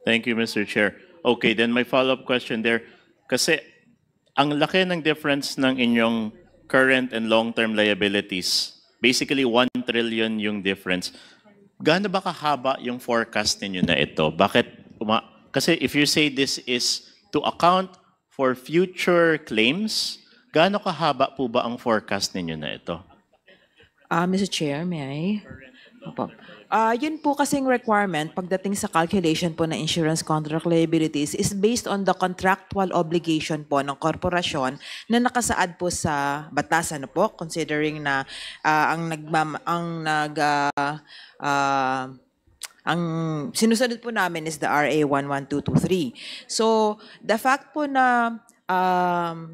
Thank you, Mr. Chair. Okay, then my follow-up question there. Kasi ang laki ng difference ng inyong current and long-term liabilities. Basically, 1 trillion yung difference. Gaano ba kahaba yung forecast ninyo na ito? Kasi if you say this is to account for future claims, gaano kahaba po ba ang forecast ninyo na ito? Mr. Chair, may I? Opo. Yun po kasing requirement pagdating sa calculation po ng insurance contract liabilities is based on the contractual obligation po ng korporasyon na nakasaad po sa batas, ano po, considering na ang sinusunod po namin is the RA 11223. So, the fact po na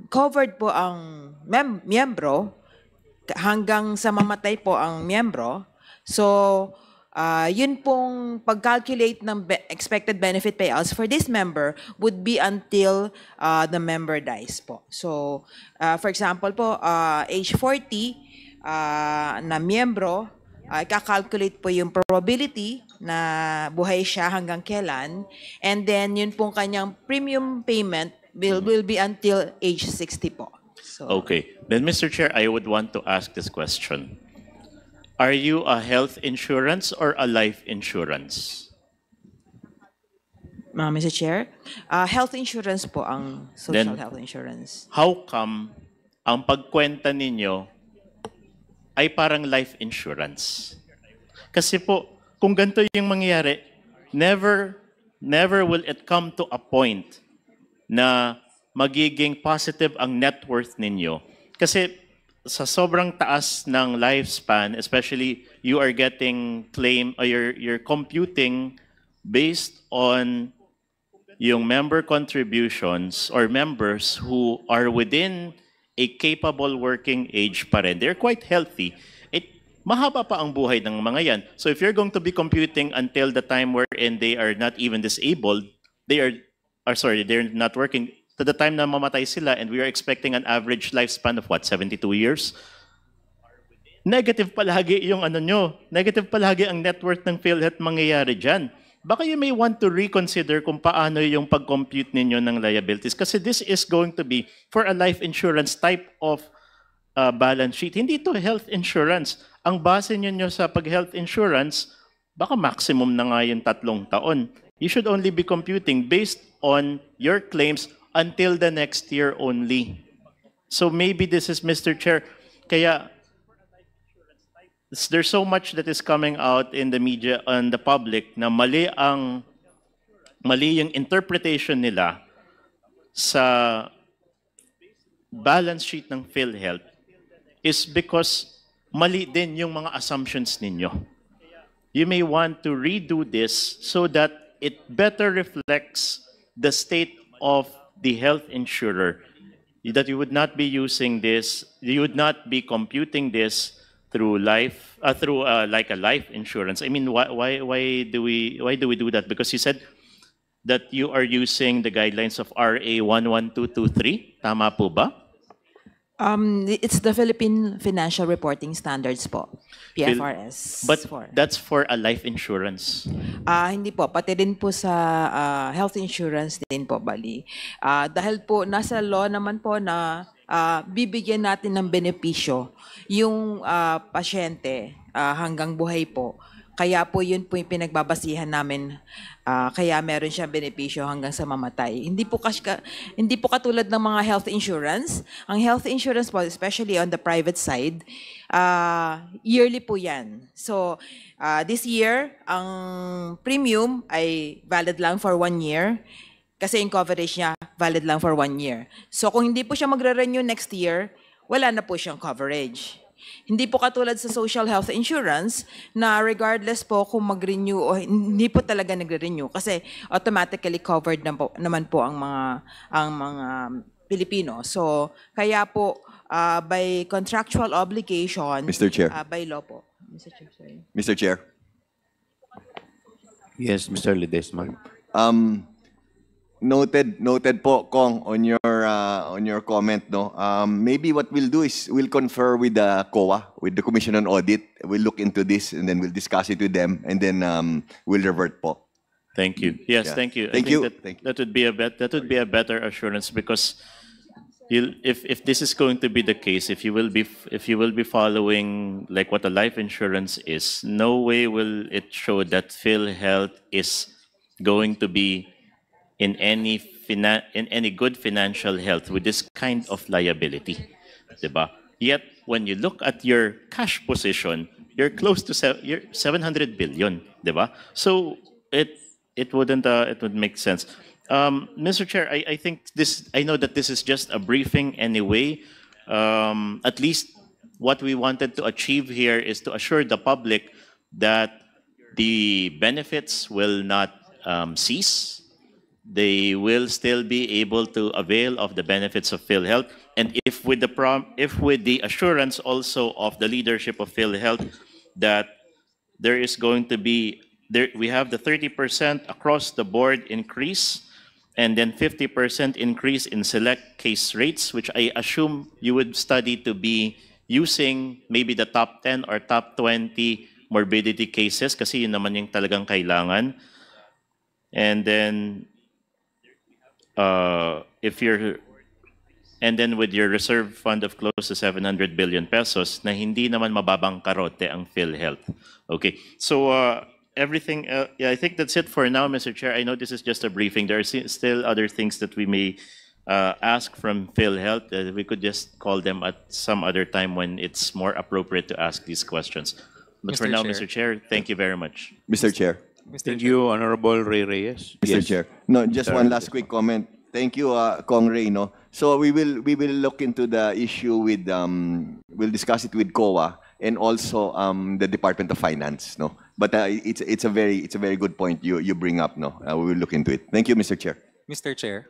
covered po ang miyembro hanggang sa mamatay po ang miyembro, so yun pong pag-calculate ng expected benefit payouts for this member would be until the member dies po. So, for example po, age 40 na miyembro, kakalculate po yung probability na buhay siya hanggang kailan, and then yun pong kanyang premium payment will be until age 60 po. So, Okay. Then, Mr. Chair, I would want to ask this question. Are you a health insurance or a life insurance? Mr. Chair, health insurance po ang social Then- health insurance. How come ang pagkwenta ninyo ay parang life insurance? Kasi po, kung ganito yung mangyayari, never will it come to a point na magiging positive ang net worth ninyo. Kasi sa sobrang taas ng lifespan, especially you are getting claim or you're computing based on yung member contributions or members who are within a capable working age pa rin. They're quite healthy. Mahaba pa ang buhay ng mga yan. So if you're going to be computing until the time wherein they are not even disabled, they're not working, to the time na mamatay sila, and we are expecting an average lifespan of what, 72 years? Negative palagi yung negative palagi ang net worth ng PhilHealth mangyayari dyan. Baka you may want to reconsider kung paano yung pag-compute ninyo ng liabilities. Kasi this is going to be for a life insurance type of balance sheet. Hindi to health insurance. Ang base ninyo sa pag-health insurance, baka maximum na nga yung 3 taon. You should only be computing based on your claims until the next year only. So maybe this is, Mr. Chair, kaya there's so much that is coming out in the media and the public na mali yung interpretation nila sa balance sheet ng PhilHealth is because mali din yung mga assumptions ninyo. You may want to redo this so that it better reflects the state of the health insurer, that you would not be using this, you would not be computing this through like a life insurance. I mean, why do we do that? Because you said that you are using the guidelines of RA 11223. Tama po ba? It's the Philippine Financial Reporting Standards po, PFRS. But that's for a life insurance. Hindi po, pati din po sa health insurance din po, bali. Dahil po nasa law naman po na bibigyan natin ng benepisyo yung pasyente hanggang buhay po. Kaya po yun po yung pinagbabasihan namin, kaya meron siyang benepisyo hanggang sa mamatay. Hindi po katulad ng mga health insurance. Ang health insurance po, especially on the private side, yearly po yan. So, this year, ang premium ay valid lang for 1 year. Kasi yung coverage niya, valid lang for 1 year. So, kung hindi po siya magre-renew next year, wala na po siyang coverage. Hindi po katulad sa social health insurance na regardless po kung mag-renew o hindi po talaga nagre-renew kasi automatically covered naman po ang mga Pilipino. So, kaya po by contractual obligation, Mr. Chair. By law po. Mr. Chair, sorry. Mr. Chair. Yes, Mr. Ledesma. Noted po, Kong, on your comment, no. Maybe what we'll do is we'll confer with the COA, with the Commission on Audit. We'll look into this and then we'll discuss it with them and then we'll revert po. Thank you. Yes, Yeah. thank you. Thank I think you. That, Thank you. that would be a better assurance, because if this is going to be the case, if you will be following like what a life insurance is, no way will it show that PhilHealth is going to be in any good financial health with this kind of liability, diba? Yet when you look at your cash position, you're close to you're 700 billion, diba? So it would make sense. Mr. Chair, I think I know that this is just a briefing anyway. At least what we wanted to achieve here is to assure the public that the benefits will not cease. They will still be able to avail of the benefits of PhilHealth. And if with the assurance also of the leadership of PhilHealth that there is going to be we have the 30% across the board increase, and then 50% increase in select case rates, which I assume you would study to be using maybe the top 10 or top 20 morbidity cases, kasi yun naman yung talagang kailangan. And then with your reserve fund of close to 700 billion pesos na hindi naman mababang karote ang PhilHealth. Okay, so everything, yeah, I think that's it for now, Mr. Chair. I know this is just a briefing. There are still other things that we may ask from PhilHealth. We could just call them at some other time when it's more appropriate to ask these questions. But for Mr. now, Chair. Mr. Chair, thank you very much. Mr. Chair. Mr. Thank you, Honorable Ray Reyes. Mr. Yes. Chair. No, just Mr. one last quick comment. Thank you, Kong Ray. No, so we will look into the issue with we'll discuss it with COA and also the Department of Finance. No, but it's a very good point you bring up. No, we will look into it. Thank you, Mr. Chair. Mr. Chair.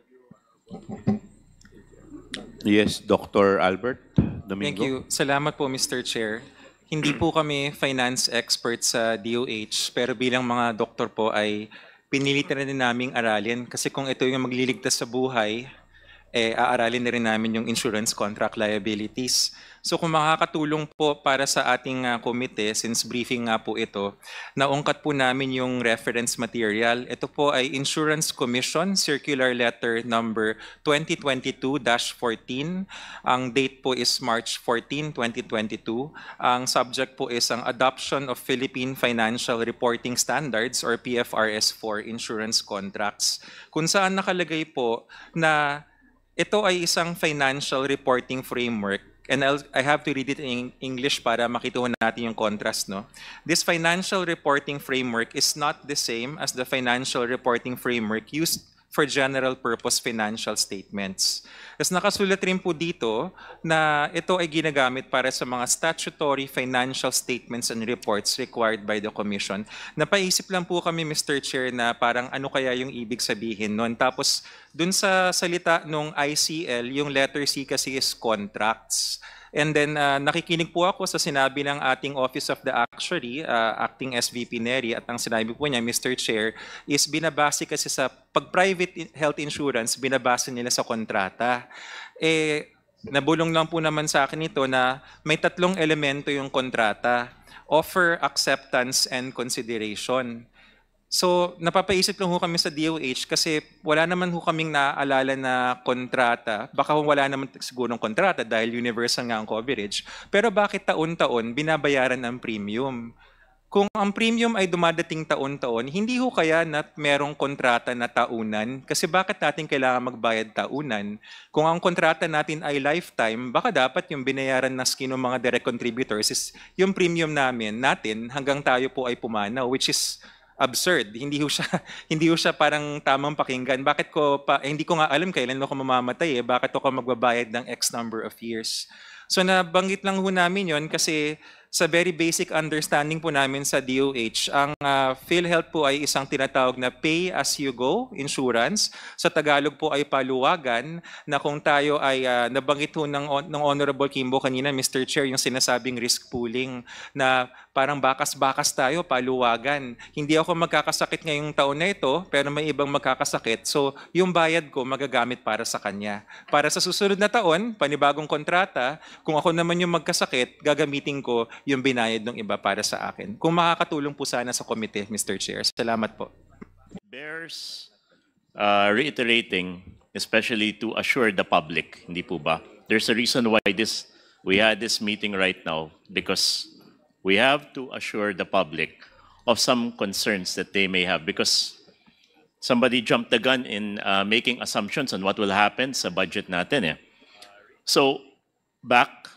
Yes, Dr. Albert Domingo. Thank you. Salamat po, Mr. Chair. Hindi po kami finance experts sa DOH, pero bilang mga doktor po ay pinilitan na din naming aralin. Kasi kung ito yung magliligtas sa buhay, aaralin na rin namin yung insurance contract liabilities. So kung makakatulong po para sa ating komite, since briefing nga po ito, naungkat po namin yung reference material. Ito po ay Insurance Commission Circular Letter number 2022-14. Ang date po is March 14, 2022. Ang subject po is ang Adoption of Philippine Financial Reporting Standards or PFRS for Insurance Contracts. Kung saan nakalagay po na ito ay isang financial reporting framework, and I have to read it in English para makita natin yung contrast. No? This financial reporting framework is not the same as the financial reporting framework used for general purpose financial statements. Tapos nakasulat rin po dito na ito ay ginagamit para sa mga statutory financial statements and reports required by the Commission. Napaisip lang po kami, Mr. Chair, na parang ano kaya yung ibig sabihin nun. Tapos dun sa salita nung ICL, yung letter C kasi is contracts. And then nakikinig po ako sa sinabi ng ating Office of the Actuary, Acting SVP Neri, at ang sinabi po niya, Mr. Chair, is binabase kasi sa pag-private health insurance, binabase nila sa kontrata. Nabulong lang po naman sa akin ito na may tatlong elemento yung kontrata: offer, acceptance, and consideration. So, napapaisip lang ho kami sa DOH kasi wala naman ho kaming naaalala na kontrata. Baka wala naman sigurong kontrata dahil universal nga ang coverage. Pero bakit taon-taon binabayaran ang premium? Kung ang premium ay dumadating taon-taon, hindi ho kaya na merong kontrata na taunan? Kasi bakit natin kailangan magbayad taunan? Kung ang kontrata natin ay lifetime, baka dapat yung binayaran na skin ng mga direct contributors is yung premium natin hanggang tayo po ay pumanaw, which is absurd. Hindi ho siya parang tamang pakinggan. Bakit hindi ko nga alam kailan ako mamamatay bakit ako magbabayad ng X number of years. So nabanggit lang ho namin yon kasi sa very basic understanding po namin sa DOH, ang PhilHealth po ay isang tinatawag na pay-as-you-go insurance. Sa Tagalog po ay paluwagan, na kung tayo ay nabanggit ho ng Honorable Kimbo kanina, Mr. Chair, yung sinasabing risk pooling na parang bakas-bakas tayo, paluwagan. Hindi ako magkakasakit ngayong taon na ito, pero may ibang magkakasakit. So yung bayad ko magagamit para sa kanya. Para sa susunod na taon, panibagong kontrata, kung ako naman yung magkasakit, gagamitin ko yung binayad ng iba para sa akin. Kung makakatulong po sana sa komite, Mr. Chair. Salamat po. bears reiterating, especially to assure the public, hindi po ba? There's a reason why we had this meeting right now, because we have to assure the public of some concerns that they may have, because somebody jumped the gun in making assumptions on what will happen sa budget natin. So back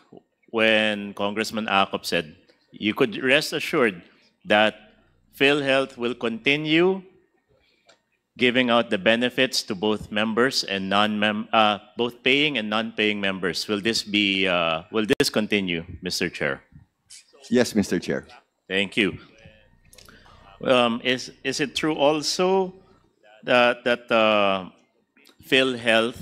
when Congressman Acop said, you could rest assured that PhilHealth will continue giving out the benefits to both members and both paying and non-paying members. Will this continue, Mr. Chair? Yes, Mr. Chair. Thank you. Is it true also that PhilHealth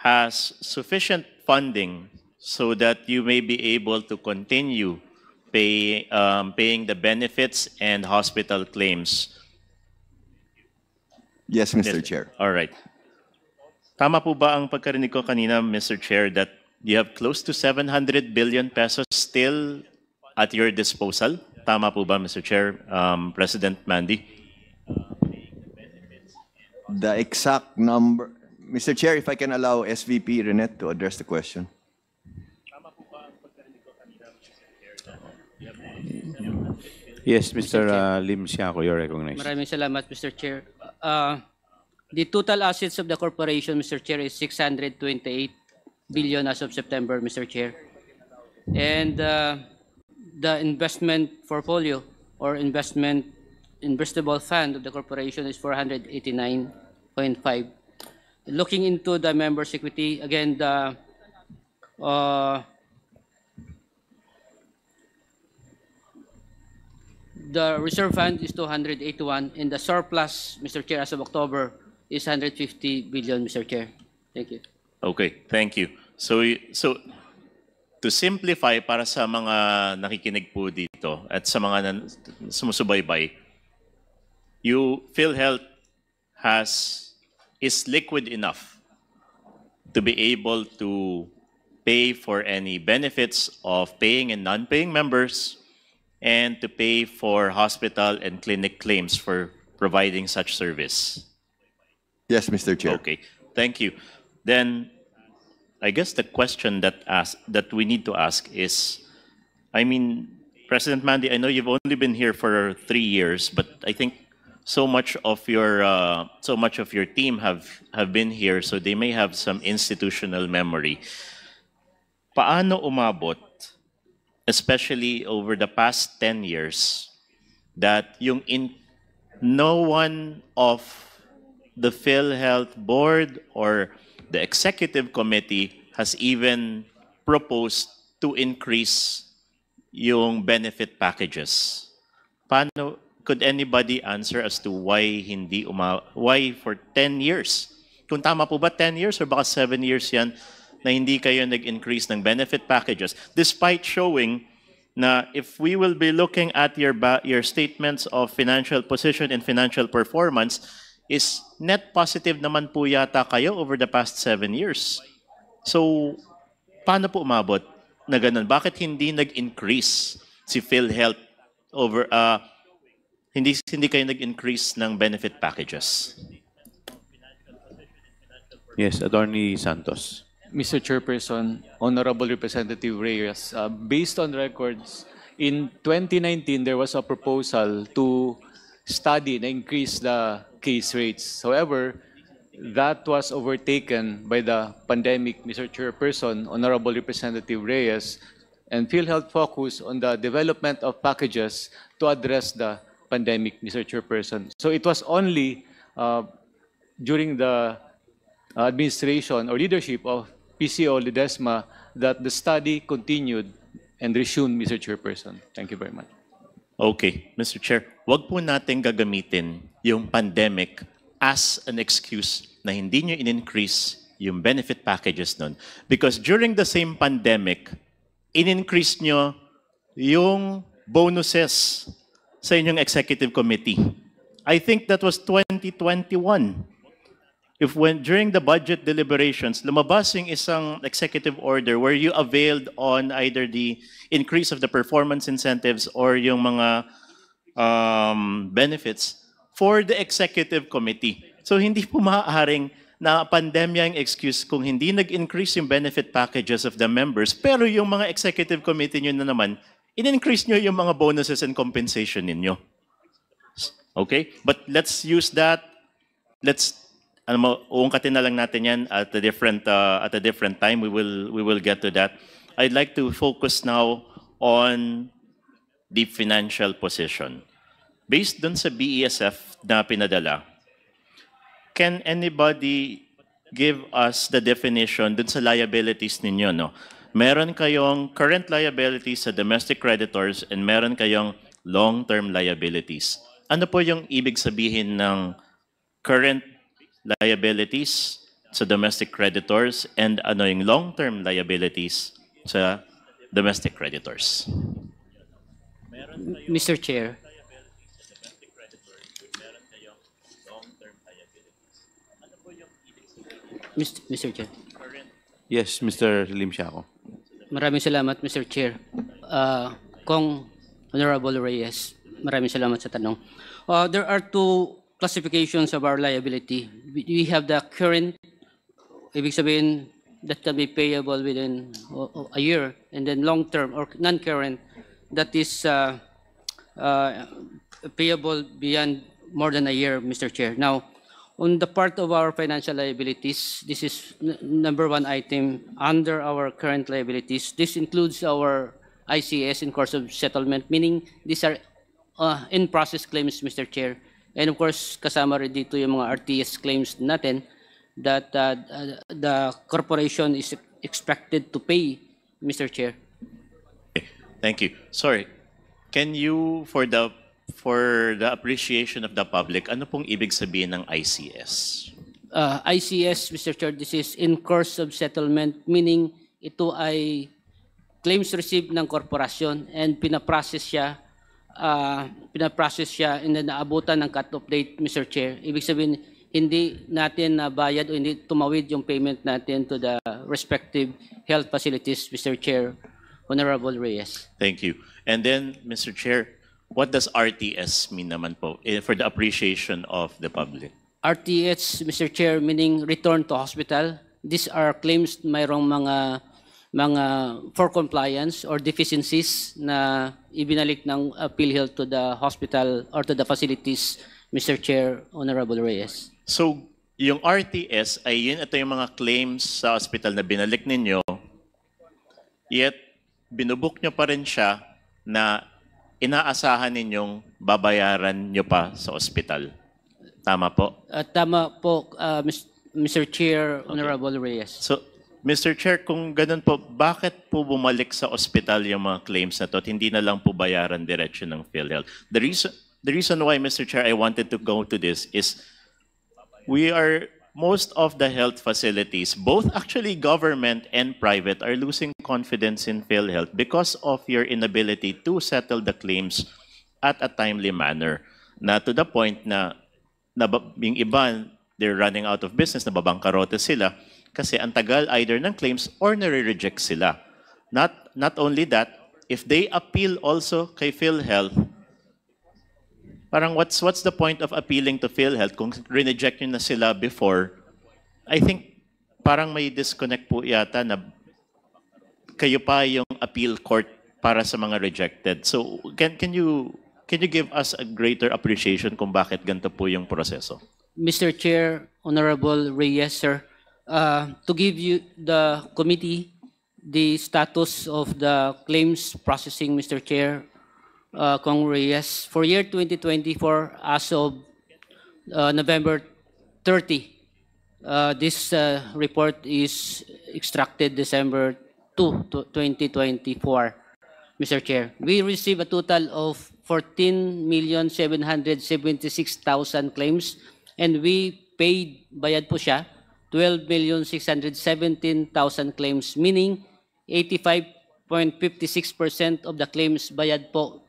has sufficient funding so that you may be able to continue paying the benefits and hospital claims? Yes, Mr. Chair. All right. Tama po ba ang pagkarinig ko kanina, Mr. Chair, that you have close to 700 billion pesos still at your disposal? Tama po ba, Mr. Chair, President Mandy? The exact number, Mr. Chair, if I can allow SVP Renette to address the question. Yes, Mr. Lim Siaco, you're recognized. Maraming salamat, Mr. Chair. The total assets of the corporation, Mr. Chair, is 628 billion as of September, Mr. Chair. And the investment portfolio or investable fund of the corporation is 489.5. Looking into the members' equity, again, the reserve fund is 281, and the surplus, Mr. Chair, as of October, is 150 billion, Mr. Chair. Thank you. Okay, thank you. So to simplify para sa mga nakikinig po dito at sa mga sumusubaybay, PhilHealth is liquid enough to be able to pay for any benefits of paying and non-paying members and to pay for hospital and clinic claims for providing such service. Yes, Mr. Chair. Okay, thank you. Then, I guess the question that we need to ask is, I mean, President Mandy, I know you've only been here for 3 years, but I think so much of your team have been here, so they may have some institutional memory. Paano umabot, especially over the past 10 years, that no one of the PhilHealth board or the executive committee has even proposed to increase yung benefit packages? Paano, could anybody answer as to why for 10 years? Kung tama po ba 10 years or baka 7 years yan na hindi kayo nag-increase ng benefit packages, despite showing na if we will be looking at your statements of financial position and financial performance, is net positive naman po yata kayo over the past 7 years. So, paano po umabot na ganun? Bakit hindi nag-increase si PhilHealth over, hindi kayo nag-increase ng benefit packages? Yes, Attorney Santos. Mr. Chairperson, Honorable Representative Reyes, based on records, in 2019, there was a proposal to study and increase the case rates. However, that was overtaken by the pandemic, Mr. Chairperson, Honorable Representative Reyes, and PhilHealth focused on the development of packages to address the pandemic, Mr. Chairperson. So it was only during the administration or leadership of PCO Ledesma that the study continued and resumed, Mr. Chairperson. Thank you very much. Okay, Mr. Chair, wag po natin gagamitin yung pandemic as an excuse na hindi nyo in-increase yung benefit packages nun. Because during the same pandemic, in-increase nyo yung bonuses sa inyong executive committee. I think that was 2021. During the budget deliberations, lumabas yung isang executive order where you availed on either the increase of the performance incentives or yung mga benefits for the executive committee. So hindi po maaaring na pandemya ang excuse kung hindi nag-increase yung benefit packages of the members, pero yung mga executive committee nyo na naman, in-increase nyo yung mga bonuses and compensation ninyo. Okay? But let's use that. Let's, uungkatin na lang natin yan at a different time. We will get to that. I'd like to focus now on the financial position. Based dun sa BESF na pinadala, can anybody give us the definition dun sa liabilities ninyo? No? Meron kayong current liabilities sa domestic creditors and meron kayong long-term liabilities. Ano po yung ibig sabihin ng current liabilities sa domestic creditors and ano yung long-term liabilities sa domestic creditors? Mr. Chair. Mr. Chair. Yes, Mr. Lim Siaco. Maraming salamat, Mr. Chair. Kong Honorable Reyes, maraming salamat sa tanong. There are two classifications of our liability. We have the current, ibig sabihin, that can be payable within a year, and then long-term or non-current, that is payable beyond more than a year, Mr. Chair. Now, on the part of our financial liabilities, this is number one item under our current liabilities. This includes our ICS in course of settlement, meaning these are in-process claims, Mr. Chair. And of course, kasama rin dito yung mga RTS claims natin that the corporation is expected to pay, Mr. Chair. Thank you. Sorry, can you, for the appreciation of the public, ano pong ibig sabihin ng ICS? ICS, Mr. Chair, this is in course of settlement, meaning ito ay claims received ng korporasyon and pinaprocess siya and then naabutan ng cut-off date, Mr. Chair. Ibig sabihin, hindi natin nabayad o hindi tumawid yung payment natin to the respective health facilities, Mr. Chair, Honorable Reyes. Thank you. And then, Mr. Chair, what does RTS mean naman po for the appreciation of the public? RTS, Mr. Chair, meaning return to hospital. These are claims mayroong mga for compliance or deficiencies na ibinalik ng PhilHealth to the hospital or to the facilities, Mr. Chair, Honorable Reyes. So, yung RTS ay ito yung mga claims sa hospital na binalik ninyo, yet binubuk nyo pa rin siya na inaasahan ninyong babayaran nyo pa sa ospital. Tama po? Tama po, Mr. Chair, Honorable Reyes. So, Mr. Chair, kung ganun po, bakit po bumalik sa ospital yung mga claims na to at hindi na lang po bayaran diretso ng PhilHealth? The reason why, Mr. Chair, I wanted to go to this is most of the health facilities, both actually government and private, are losing confidence in PhilHealth because of your inability to settle the claims at a timely manner. Na to the point na yung iba, they're running out of business, nababangkarote sila kasi ang tagal either ng claims or nare-reject sila. Not only that, if they appeal also kay PhilHealth, parang what's the point of appealing to PhilHealth kung re-reject nyo na sila before? I think parang may disconnect po yata na kayo pa yung appeal court para sa mga rejected. So can you give us a greater appreciation kung bakit ganito po yung proseso? Mr. Chair, Honorable Reyes, sir, to give you the committee the status of the claims processing, Mr. Chair, Kong Reyes, for year 2024 as of November 30. This report is extracted December 2, 2024, Mr. Chair. We received a total of 14,776,000 claims and we paid, bayad po siya, 12,617,000 claims, meaning 85.56% of the claims bayad po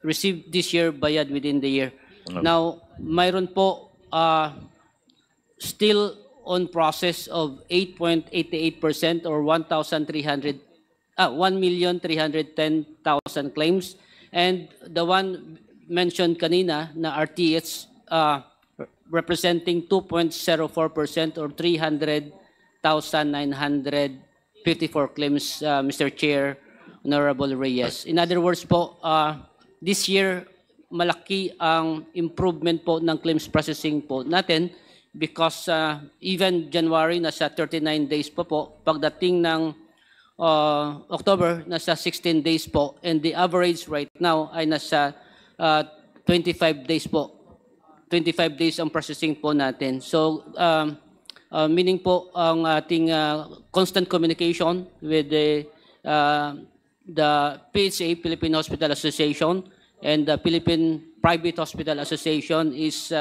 received this year, bayad within the year. Now, mayroon po still on process of 8.88% or 1,310,000 claims. And the one mentioned kanina na RTS representing 2.04% or 300,954 claims, Mr. Chair, Honorable Reyes. In other words po, this year, malaki ang improvement po ng claims processing po natin because even January, nasa 39 days po. Pagdating ng October, nasa 16 days po. And the average right now ay nasa 25 days po. 25 days ang processing po natin. So, meaning po ang ating constant communication with the PHA, Philippine Hospital Association, and the Philippine Private Hospital Association is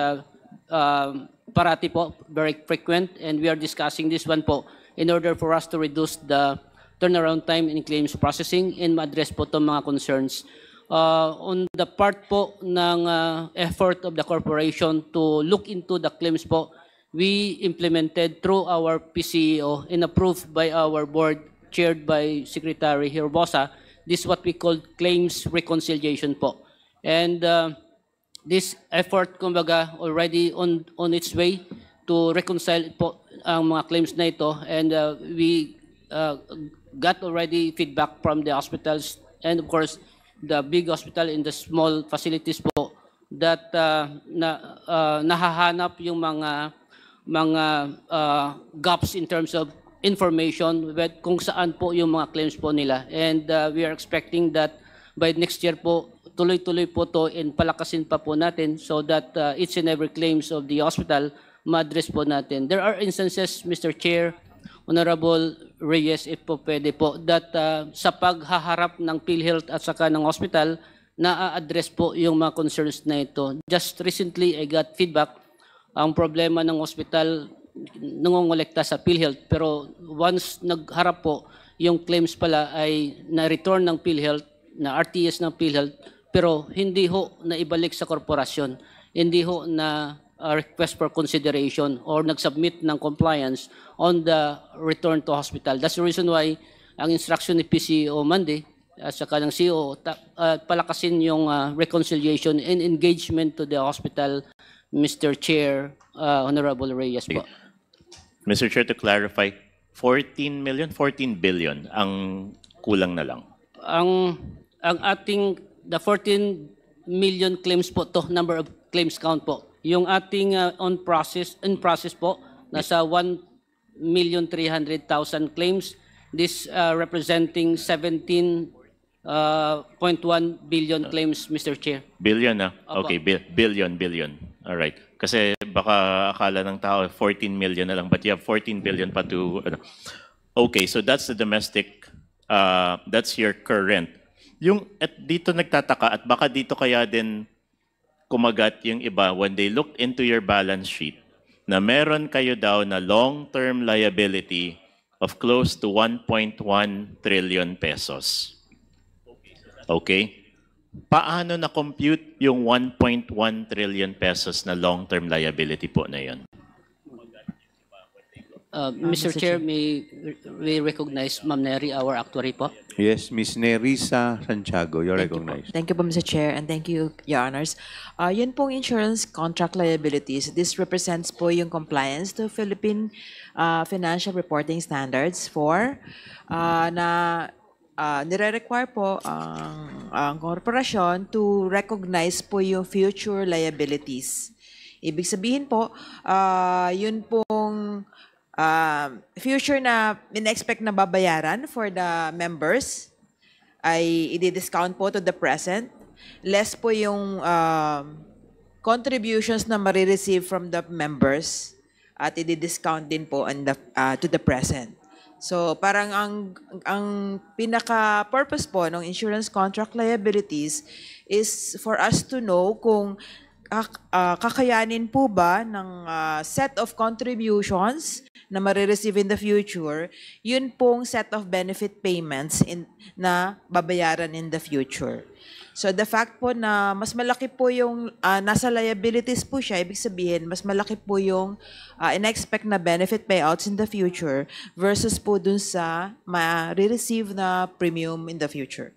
parati po, very frequent, and we are discussing this one po in order for us to reduce the turnaround time in claims processing and ma-address po itong mga concerns. On the part po ng effort of the corporation to look into the claims po, we implemented through our PCEO and approved by our board, chaired by Secretary Herbosa, this is what we call claims reconciliation po. And this effort, kumbaga, already on its way to reconcile po ang mga claims na ito, and we got already feedback from the hospitals and of course the big hospital and the small facilities po that nahahanap yung mga gaps in terms of information kung saan po yung mga claims po nila. And we are expecting that by next year po, tuloy-tuloy po to and palakasin pa po natin so that each and every claims of the hospital ma-address po natin. There are instances, Mr. Chair, Honorable Reyes, if po pwede po, that sa paghaharap ng PhilHealth at saka ng hospital, na-address po yung mga concerns na ito. Just recently, I got feedback, ang problema ng hospital nangongolekta sa PhilHealth, pero once nagharap po, yung claims pala ay na-return ng PhilHealth, na RTS ng PhilHealth, pero hindi ho na ibalik sa korporasyon, hindi ho na request for consideration or nag-submit ng compliance on the return to hospital. That's the reason why ang instruction ni PCO Monday at saka ng CEO palakasin yung reconciliation and engagement to the hospital, Mr. Chair, Honorable Reyes po. Mr. Chair, to clarify, 14 million, 14 billion ang kulang na lang. Ang ating, the 14 million claims po to, number of claims count po. Yung ating in process po, nasa 1,300,000 claims. This representing 17.1 billion claims, Mr. Chair. Billion na? Okay, billion. All right. Kasi baka akala ng tao 14 million na lang, but you have 14 billion pa to... Okay, so that's the domestic, that's your current. Yung at dito nagtataka at baka dito kaya din kumagat yung iba when they looked into your balance sheet na meron kayo daw na long-term liability of close to 1.1 trillion pesos. Okay? Paano na-compute yung 1.1 trillion pesos na long-term liability po na yun? Mr. Chair, may we recognize Ma'am Neri, our actuary po? Yes, Ms. Nerissa Santiago, you're recognized. Thank you po, Mr. Chair, and thank you, Your Honors. Yun pong insurance contract liabilities, this represents po yung compliance to Philippine Financial Reporting Standards for na nire-require po ang korporasyon to recognize po yung future liabilities. Ibig sabihin po, yun pong future na in-expect na babayaran for the members ay i-discount po to the present. Less po yung contributions na marireceive from the members at i-discount din po to the present. So parang ang pinaka-purpose po ng insurance contract liabilities is for us to know kung kakayanin po ba ng set of contributions na marireceive in the future, yun pong set of benefit payments na babayaran in the future. So the fact po na mas malaki po yung nasa liabilities po siya, ibig sabihin mas malaki po yung in-expect na benefit payouts in the future versus po dun sa ma-receive na premium in the future.